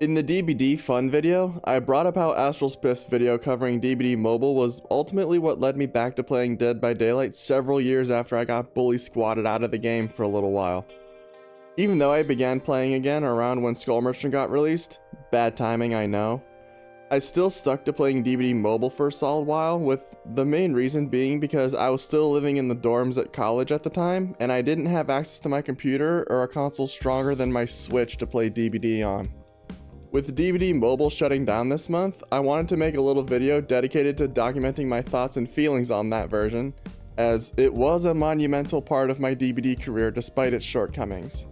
In the DbD Fun video, I brought up how Astral Spiff's video covering DbD Mobile was ultimately what led me back to playing Dead by Daylight several years after I got bully squatted out of the game for a little while. Even though I began playing again around when Skull Merchant got released, bad timing I know, I still stuck to playing DbD Mobile for a solid while, with the main reason being because I was still living in the dorms at college at the time, and I didn't have access to my computer or a console stronger than my Switch to play DbD on. With DbD Mobile shutting down this month, I wanted to make a little video dedicated to documenting my thoughts and feelings on that version, as it was a monumental part of my DbD career despite its shortcomings.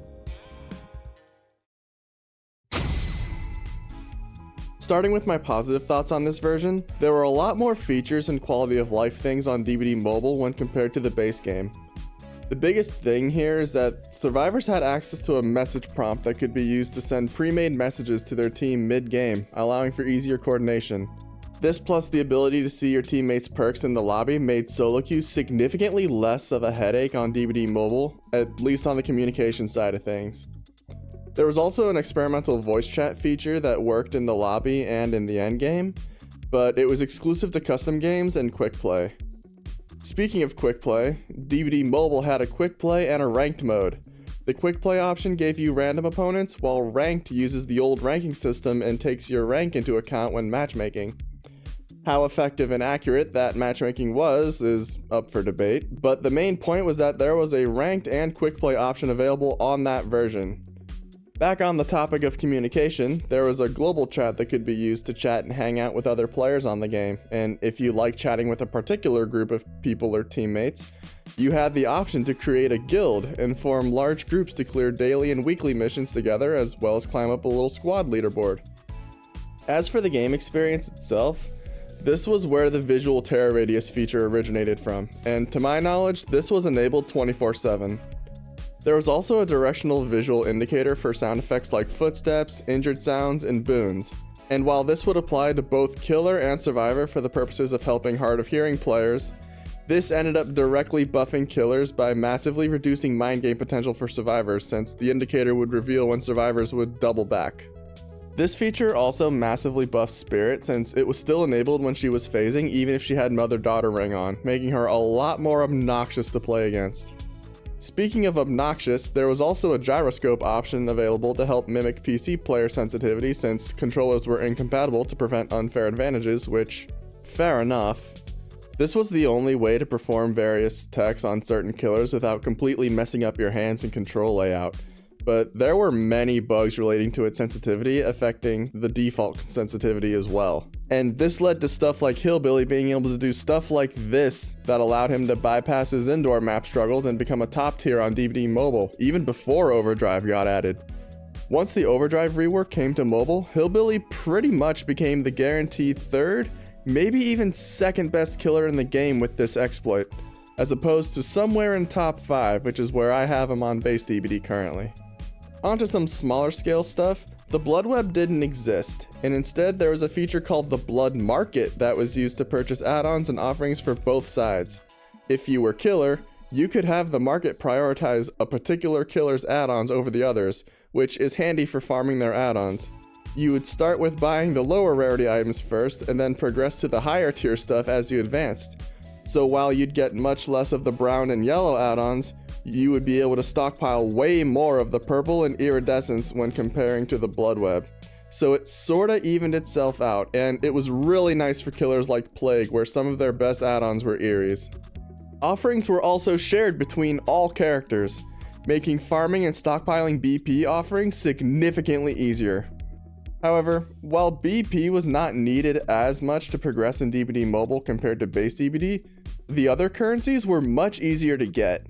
Starting with my positive thoughts on this version, there were a lot more features and quality of life things on DbD Mobile when compared to the base game. The biggest thing here is that survivors had access to a message prompt that could be used to send pre-made messages to their team mid-game, allowing for easier coordination. This plus the ability to see your teammates' perks in the lobby made solo queue significantly less of a headache on DbD Mobile, at least on the communication side of things. There was also an experimental voice chat feature that worked in the lobby and in the endgame, but it was exclusive to custom games and quick play. Speaking of quick play, DbD Mobile had a quick play and a ranked mode. The quick play option gave you random opponents, while ranked uses the old ranking system and takes your rank into account when matchmaking. How effective and accurate that matchmaking was is up for debate, but the main point was that there was a ranked and quick play option available on that version. Back on the topic of communication, there was a global chat that could be used to chat and hang out with other players on the game, and if you like chatting with a particular group of people or teammates, you had the option to create a guild and form large groups to clear daily and weekly missions together, as well as climb up a little squad leaderboard. As for the game experience itself, this was where the visual terror radius feature originated from, and to my knowledge, this was enabled 24/7. There was also a directional visual indicator for sound effects like footsteps, injured sounds, and boons. And while this would apply to both killer and survivor for the purposes of helping hard of hearing players, this ended up directly buffing killers by massively reducing mind game potential for survivors, since the indicator would reveal when survivors would double back. This feature also massively buffed Spirit, since it was still enabled when she was phasing even if she had Mother-Daughter ring on, making her a lot more obnoxious to play against. Speaking of obnoxious, there was also a gyroscope option available to help mimic PC player sensitivity, since controllers were incompatible to prevent unfair advantages, which, fair enough. This was the only way to perform various techs on certain killers without completely messing up your hands and control layout, but there were many bugs relating to its sensitivity affecting the default sensitivity as well. And this led to stuff like Hillbilly being able to do stuff like this that allowed him to bypass his indoor map struggles and become a top tier on DbD Mobile, even before Overdrive got added. Once the Overdrive rework came to mobile, Hillbilly pretty much became the guaranteed third, maybe even second best killer in the game with this exploit, as opposed to somewhere in top 5, which is where I have him on base DbD currently. Onto some smaller scale stuff. The Blood Web didn't exist, and instead there was a feature called the Blood Market that was used to purchase add-ons and offerings for both sides. If you were killer, you could have the market prioritize a particular killer's add-ons over the others, which is handy for farming their add-ons. You would start with buying the lower rarity items first, and then progress to the higher tier stuff as you advanced. So while you'd get much less of the brown and yellow add-ons, you would be able to stockpile way more of the purple and iridescence when comparing to the Blood Web. So it sorta evened itself out, and it was really nice for killers like Plague, where some of their best add-ons were Eries. Offerings were also shared between all characters, making farming and stockpiling BP offerings significantly easier. However, while BP was not needed as much to progress in DbD Mobile compared to base DbD, the other currencies were much easier to get.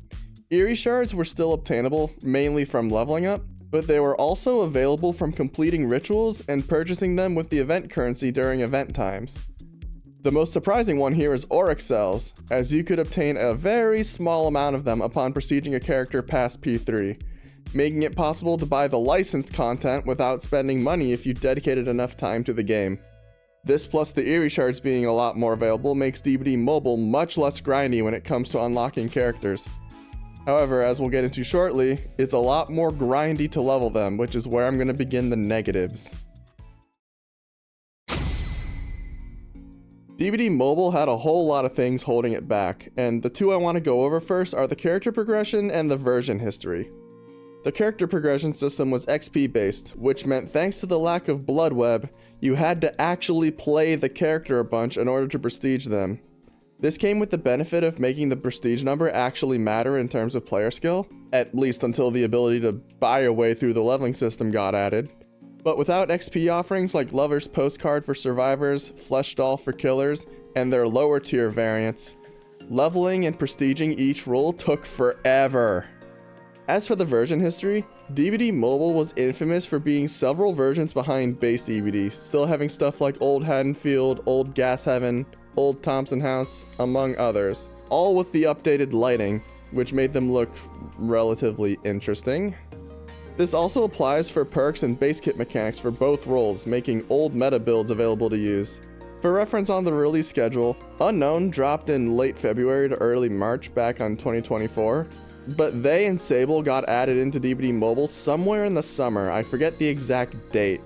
Eerie shards were still obtainable, mainly from leveling up, but they were also available from completing rituals and purchasing them with the event currency during event times. The most surprising one here is Oryx cells, as you could obtain a very small amount of them upon proceeding a character past P3, making it possible to buy the licensed content without spending money if you dedicated enough time to the game. This plus the Eerie shards being a lot more available makes DbD Mobile much less grindy when it comes to unlocking characters. However, as we'll get into shortly, it's a lot more grindy to level them, which is where I'm going to begin the negatives. DbD Mobile had a whole lot of things holding it back, and the two I want to go over first are the character progression and the version history. The character progression system was XP based, which meant thanks to the lack of blood web, you had to actually play the character a bunch in order to prestige them. This came with the benefit of making the prestige number actually matter in terms of player skill, at least until the ability to buy a way through the leveling system got added. But without XP offerings like Lover's Postcard for survivors, Flesh Doll for killers, and their lower tier variants, leveling and prestiging each role took forever. As for the version history, DbD Mobile was infamous for being several versions behind base DbD, still having stuff like Old Haddonfield, Old Gas Heaven, Old Thompson House, among others, all with the updated lighting, which made them look relatively interesting. This also applies for perks and base kit mechanics for both roles, making old meta builds available to use. For reference on the release schedule, Unknown dropped in late February to early March back on 2024, but they and Sable got added into DbD Mobile somewhere in the summer, I forget the exact date.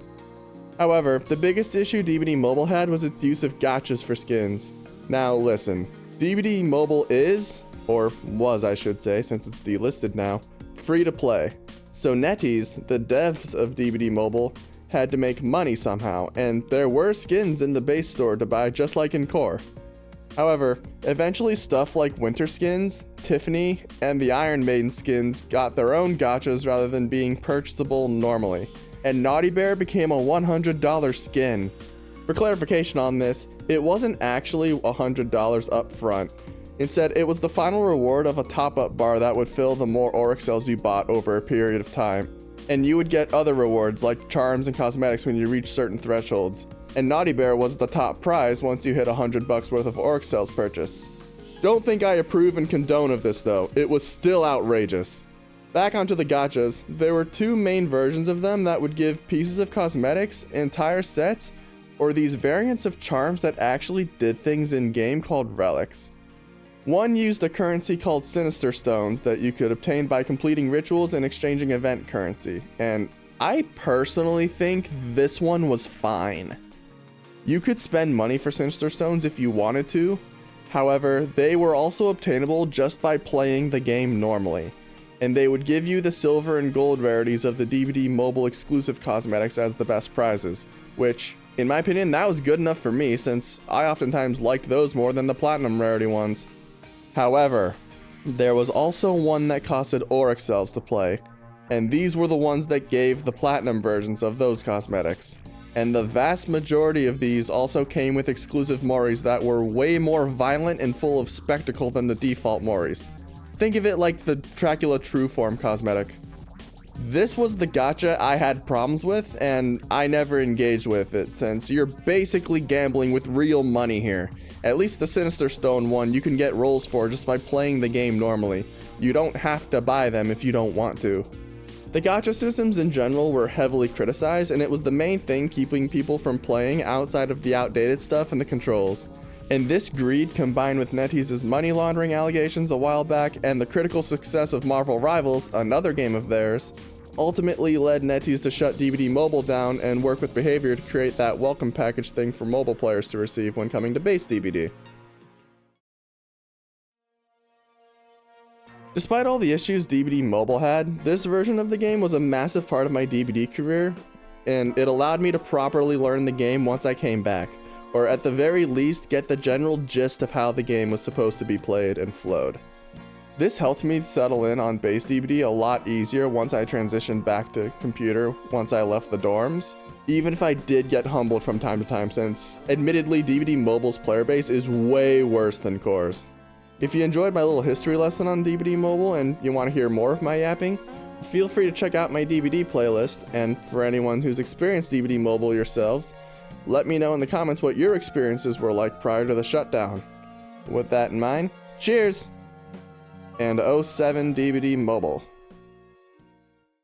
However, the biggest issue DbD Mobile had was its use of gachas for skins. Now listen, DbD Mobile is, or was I should say since it's delisted now, free to play. So NetEase, the devs of DbD Mobile, had to make money somehow, and there were skins in the base store to buy just like in Core. However, eventually stuff like Winter Skins, Tiffany, and the Iron Maiden skins got their own gachas rather than being purchasable normally, and Naughty Bear became a $100 skin. For clarification on this, it wasn't actually $100 up front. Instead, it was the final reward of a top-up bar that would fill the more Auric cells you bought over a period of time. And you would get other rewards like charms and cosmetics when you reach certain thresholds. And Naughty Bear was the top prize once you hit $100 worth of Auric cells purchase. Don't think I approve and condone of this though, it was still outrageous. Back onto the gachas, there were two main versions of them that would give pieces of cosmetics, entire sets, or these variants of charms that actually did things in-game called relics. One used a currency called Sinister Stones that you could obtain by completing rituals and exchanging event currency, and I personally think this one was fine. You could spend money for Sinister Stones if you wanted to, however, they were also obtainable just by playing the game normally, and they would give you the silver and gold rarities of the DbD Mobile exclusive cosmetics as the best prizes, which, in my opinion, that was good enough for me since I oftentimes liked those more than the platinum rarity ones. However, there was also one that costed Auric cells to play, and these were the ones that gave the platinum versions of those cosmetics. And the vast majority of these also came with exclusive Moris that were way more violent and full of spectacle than the default Moris. Think of it like the Dracula True Form cosmetic. This was the gacha I had problems with, and I never engaged with it since you're basically gambling with real money here. At least the Sinister Stone one you can get rolls for just by playing the game normally. You don't have to buy them if you don't want to. The gacha systems in general were heavily criticized, and it was the main thing keeping people from playing outside of the outdated stuff and the controls. And this greed, combined with NetEase's money laundering allegations a while back and the critical success of Marvel Rivals, another game of theirs, ultimately led NetEase to shut DbD Mobile down and work with Behavior to create that welcome package thing for mobile players to receive when coming to base DbD. Despite all the issues DbD Mobile had, this version of the game was a massive part of my DbD career, and it allowed me to properly learn the game once I came back, or at the very least get the general gist of how the game was supposed to be played and flowed. This helped me settle in on base DbD a lot easier once I transitioned back to computer once I left the dorms, even if I did get humbled from time to time since, admittedly, DbD Mobile's player base is way worse than Core's. If you enjoyed my little history lesson on DbD Mobile and you want to hear more of my yapping, feel free to check out my DbD playlist, and for anyone who's experienced DbD Mobile yourselves, let me know in the comments what your experiences were like prior to the shutdown. With that in mind, cheers! And 07 DbD Mobile.